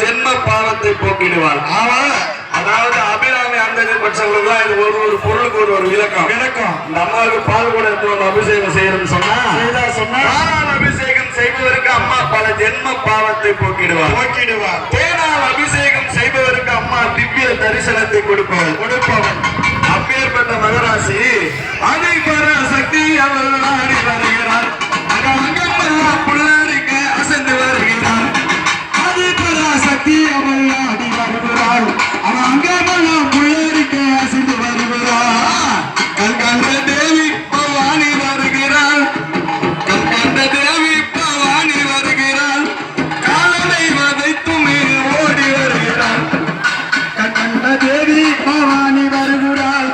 ஜென்ம பாவத்தை போக்கிடுவாள். அதாவது அபிராமி அந்த பட்சங்களுக்கு தான் இது ஒரு பொருளுக்கு ஒரு விளக்கம். இந்த அம்மாவுக்கு பால் கூட எடுத்து அபிஷேகம் செய்யணும்னு சொன்னா அபிஷேகம் செய்பவருக்கு அம்மா பல ஜென்ம பாவத்தை போக்கிடுவார். தேனால் அபிஷேகம் செய்பவருக்கு அம்மா திவ்ய தரிசனத்தை கொடுப்பவன். அப்பேற்பட்ட மகராசி அதை பெற சக்தி அவள் நாடி வருகிறார். அங்கமெல்லாம் புள்ளரிக்க அசைந்து வருகிறார். அதை பெற சக்தி அவள் நாடி வருகிறாள். அவன் அங்கமெல்லாம் புள்ளரிக்க அசைந்து வருகிறார். கண்கண்ட தேவி பவானி வருகிறாள். கண்கண்ட தேவி பவானி வருகிறாள். காலனை வதைத்துமே ஓடி வருகிறாள். கண்கண்ட தேவி பவானி வருகிறாள்.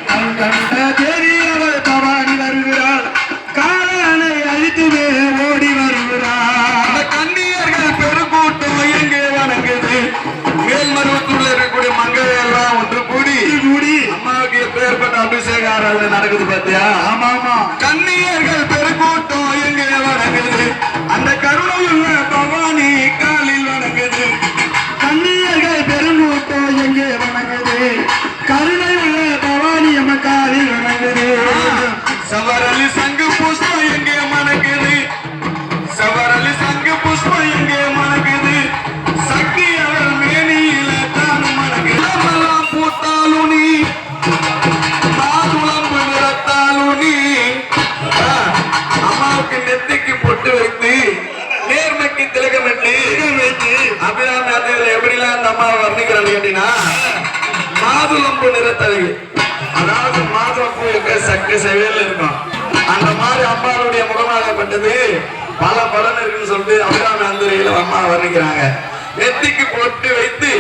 கண்கண்ட தேவி அவள் பவானி வருகிறாள். காலனை அழித்துமே ஓடி வருகிறாள். கன்னியர்கள் பெருக்கூட்டம் எங்கே வணங்குது. மேல்மருவத்தூர்ல இருக்கக்கூடிய மங்கள் எல்லாம் ஒன்று கூடி அம்மாவுக்கு எப்பேற்பட்ட அபிஷேக ஆராதனை நடக்குது பாத்தியா? ஆமா ஆமா. கன்னியர்கள் பெருக்கூட்டம் எங்கே வணங்குது. அந்த கருணையுள்ள பவானி காலில் வணங்குது. கன்னியர்கள் பெருங்கூட்டம் எங்கே வணங்குது. கருணையுள்ள பவானி அம்ம காலில் வணங்குது. சவரலி சங்கு புஷ்பம் எங்கே மணக்குது. சவரலி சங்கு புஷ்பம் எங்கே மணக்குது. சக்தி அவள் மேனியில தானும் மணக்குது. பூத்தாலும் நீ மாதுளம்பு நிறத்தாலும் நீ. அம்மாவுக்கு நெத்திக்கு பொட்டு வைத்து நேர்மைக்கு திலகமிட்டு அபிராமி அத்தையில எப்படிலாம் அந்த அம்மாவை வர்ணிக்கிறான்னு கேட்டீங்கன்னா மாதுளம்பு நிறத்தழகு. அதாவது மாதுளம்பூ சக்தி செவையில் இருக்கும். அந்த மாதிரி அம்மாவுடைய முகமாகப்பட்டது பல பலன் இருக்குன்னு சொல்லிட்டு அபிராமி அந்தரையில அம்மா வர்ணிக்கிறாங்க. நெத்திக்கு பொட்டு வைத்து